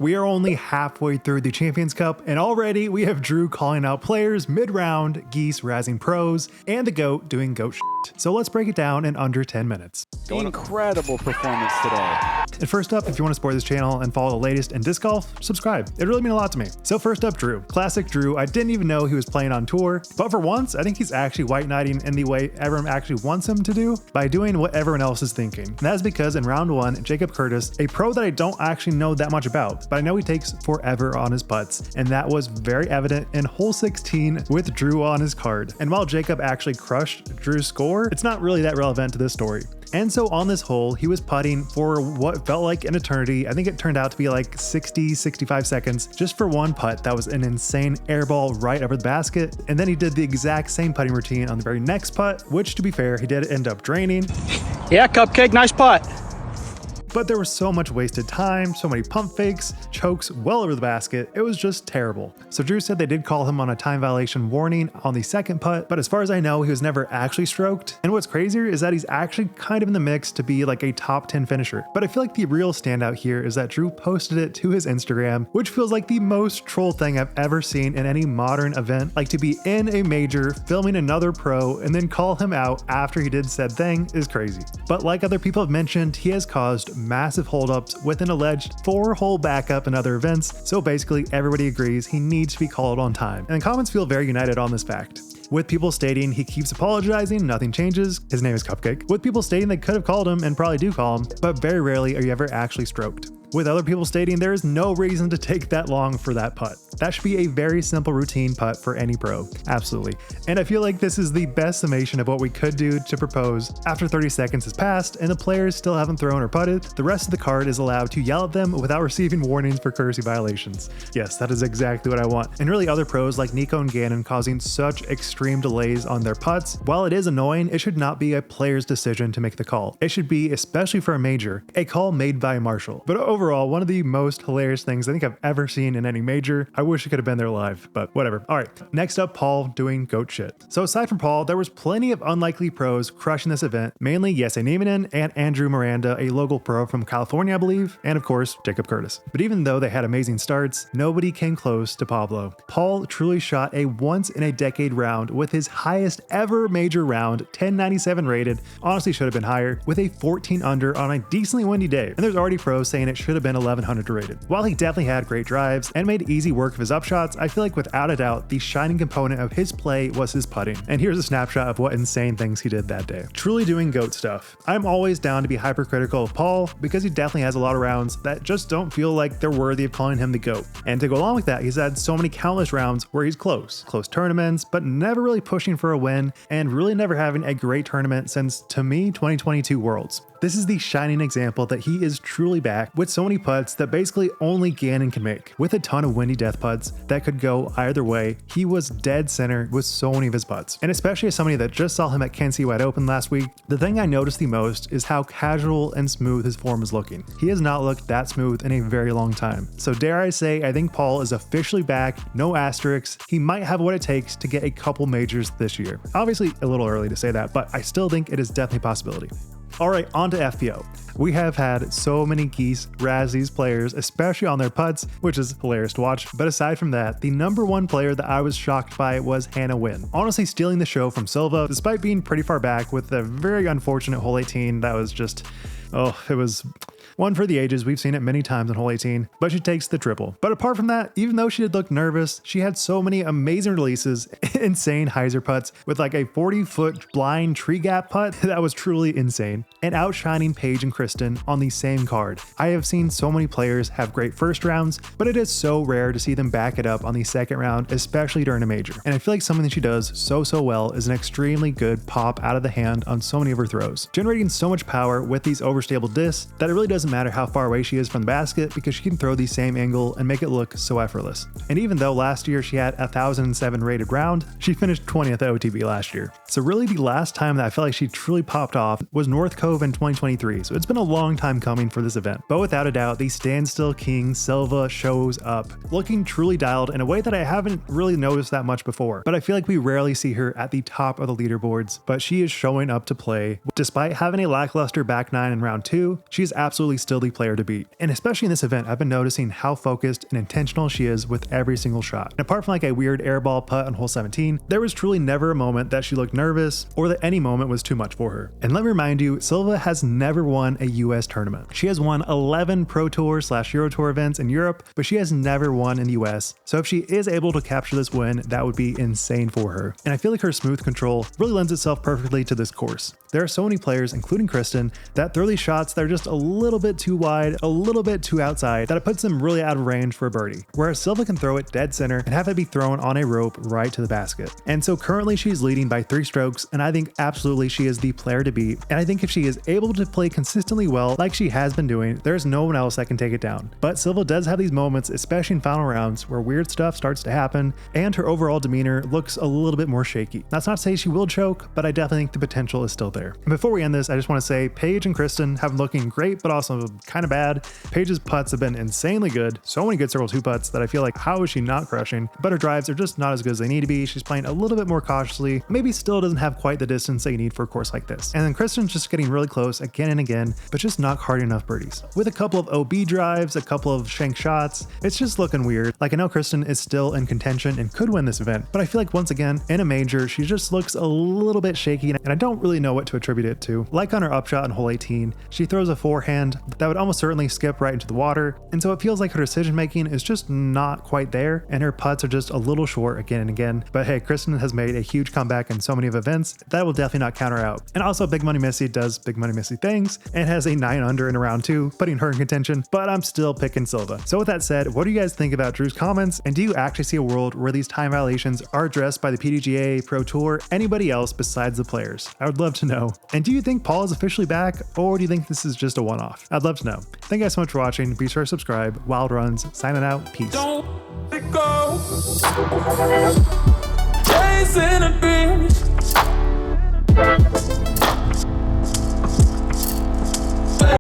We are only halfway through the Champions Cup, and already we have Drew calling out players mid-round, Geese razzing pros, and the GOAT doing GOAT shit. So let's break it down in under 10 minutes. Incredible performance today. And first up, if you want to support this channel and follow the latest in disc golf, subscribe. It really means a lot to me. So first up, Drew. Classic Drew. I didn't even know he was playing on tour, but for once, I think he's actually white knighting in the way everyone actually wants him to do by doing what everyone else is thinking. And that's because in round one, Jacob Curtis, a pro that I don't actually know that much about, but I know he takes forever on his putts, and that was very evident in hole 16 with Drew on his card. And while Jacob actually crushed Drew's score, it's not really that relevant to this story. And so on this hole, he was putting for what felt like an eternity. I think it turned out to be like 60, 65 seconds just for one putt. That was an insane air ball right over the basket. And then he did the exact same putting routine on the very next putt, which to be fair, he did end up draining. Yeah, Cupcake, nice putt. But there was so much wasted time, so many pump fakes, chokes well over the basket. It was just terrible. So Drew said they did call him on a time violation warning on the second putt, but as far as I know, he was never actually stroked. And what's crazier is that he's actually kind of in the mix to be like a top 10 finisher. But I feel like the real standout here is that Drew posted it to his Instagram, which feels like the most troll thing I've ever seen in any modern event. Like to be in a major, filming another pro, and then call him out after he did said thing is crazy. But like other people have mentioned, he has caused massive holdups with an alleged 4-hole backup in other events, so basically everybody agrees he needs to be called on time. And the comments feel very united on this fact. With people stating he keeps apologizing, nothing changes, his name is Cupcake. With people stating they could have called him and probably do call him, but very rarely are you ever actually stroked. With other people stating there is no reason to take that long for that putt. That should be a very simple routine putt for any pro. Absolutely. And I feel like this is the best summation of what we could do to propose after 30 seconds has passed and the players still haven't thrown or putted. The rest of the card is allowed to yell at them without receiving warnings for courtesy violations. Yes, that is exactly what I want. And really other pros like Nico and Gannon causing such extreme delays on their putts. While it is annoying, it should not be a player's decision to make the call. It should be, especially for a major, a call made by a marshal. But overall, one of the most hilarious things I think I've ever seen in any major. I wish I could have been there live, but whatever. All right, next up, Paul doing GOAT shit. So aside from Paul, there was plenty of unlikely pros crushing this event, mainly Jesse Nieminen and Andrew Miranda, a local pro from California, I believe, and of course, Jacob Curtis. But even though they had amazing starts, nobody came close to Pablo. Paul truly shot a once-in-a-decade round with his highest ever major round, 1097 rated, honestly should have been higher, with a 14 under on a decently windy day. And there's already pros saying it should have been 1100 rated. While he definitely had great drives and made easy work of his upshots, I feel like without a doubt, the shining component of his play was his putting. And here's a snapshot of what insane things he did that day. Truly doing GOAT stuff. I'm always down to be hypercritical of Paul because he definitely has a lot of rounds that just don't feel like they're worthy of calling him the GOAT. And to go along with that, he's had so many countless rounds where he's close tournaments, but never really pushing for a win and really never having a great tournament since, to me, 2022 Worlds. This is the shining example that he is truly back with so many putts that basically only Gannon can make. With a ton of windy death putts that could go either way, he was dead center with so many of his putts. And especially as somebody that just saw him at Kenzie Wide Open last week, the thing I noticed the most is how casual and smooth his form is looking. He has not looked that smooth in a very long time. So dare I say, I think Paul is officially back, no asterisks. He might have what it takes to get a couple majors this year. Obviously a little early to say that, but I still think it is definitely a possibility. All right, on to FPO. We have had so many Geese razz these players, especially on their putts, which is hilarious to watch. But aside from that, the number one player that I was shocked by was Hannah Wynn. Honestly, stealing the show from Silva, despite being pretty far back with a very unfortunate hole 18 that was just, it was one for the ages. We've seen it many times in hole 18, but she takes the triple. But apart from that, even though she did look nervous, she had so many amazing releases, insane hyzer putts with like a 40-foot blind tree gap putt that was truly insane, and outshining Paige and Kristen on the same card. I have seen so many players have great first rounds, but it is so rare to see them back it up on the second round, especially during a major. And I feel like something that she does so well is an extremely good pop out of the hand on so many of her throws, generating so much power with these overstable discs that it really doesn't matter how far away she is from the basket because she can throw the same angle and make it look so effortless. And even though last year she had a 1007 rated round, she finished 20th at OTB last year. So really the last time that I felt like she truly popped off was North Cove in 2023. So it's been a long time coming for this event. But without a doubt, the standstill king Silva shows up, looking truly dialed in a way that I haven't really noticed that much before. But I feel like we rarely see her at the top of the leaderboards, but she is showing up to play. Despite having a lackluster back nine in round two, she is absolutely absolutely still the player to beat. And especially in this event, I've been noticing how focused and intentional she is with every single shot. And apart from like a weird airball putt on hole 17, there was truly never a moment that she looked nervous or that any moment was too much for her. And let me remind you, Silva has never won a US tournament. She has won 11 Pro Tour / Euro Tour events in Europe, but she has never won in the US. So if she is able to capture this win, that would be insane for her. And I feel like her smooth control really lends itself perfectly to this course. There are so many players, including Kristen, that throw these shots that are just a little bit too wide, a little bit too outside, that it puts them really out of range for a birdie. Whereas Silva can throw it dead center and have it be thrown on a rope right to the basket. And so currently she's leading by 3 strokes, and I think absolutely she is the player to beat. And I think if she is able to play consistently well like she has been doing, there's no one else that can take it down. But Silva does have these moments, especially in final rounds, where weird stuff starts to happen and her overall demeanor looks a little bit more shaky. That's not to say she will choke, but I definitely think the potential is still there. And before we end this, I just want to say Paige and Kristen have been looking great, but also kind of bad. Paige's putts have been insanely good. So many good circle 2 putts that I feel like, how is she not crushing? But her drives are just not as good as they need to be. She's playing a little bit more cautiously, maybe still doesn't have quite the distance that you need for a course like this. And then Kristen's just getting really close again and again, but just not hard enough birdies. With a couple of OB drives, a couple of shank shots, it's just looking weird. Like I know Kristen is still in contention and could win this event, but I feel like once again, in a major, she just looks a little bit shaky and I don't really know what to attribute it to. Like on her upshot on hole 18, she throws a forehand that would almost certainly skip right into the water, and so it feels like her decision making is just not quite there, and her putts are just a little short again and again. But hey, Kristen has made a huge comeback in so many of events that will definitely not counter out. And also Big Money Missy does Big Money Missy things and has a 9 under in a round 2, putting her in contention, but I'm still picking Silva. So with that said, what do you guys think about Drew's comments, and do you actually see a world where these time violations are addressed by the PDGA, Pro Tour, anybody else besides the players? I would love to know. And do you think Paul is officially back, or do you think this is just a one-off? I'd love to know. Thank you guys so much for watching. Be sure to subscribe. Wild Runs, signing out. Peace. Don't let go. Chasing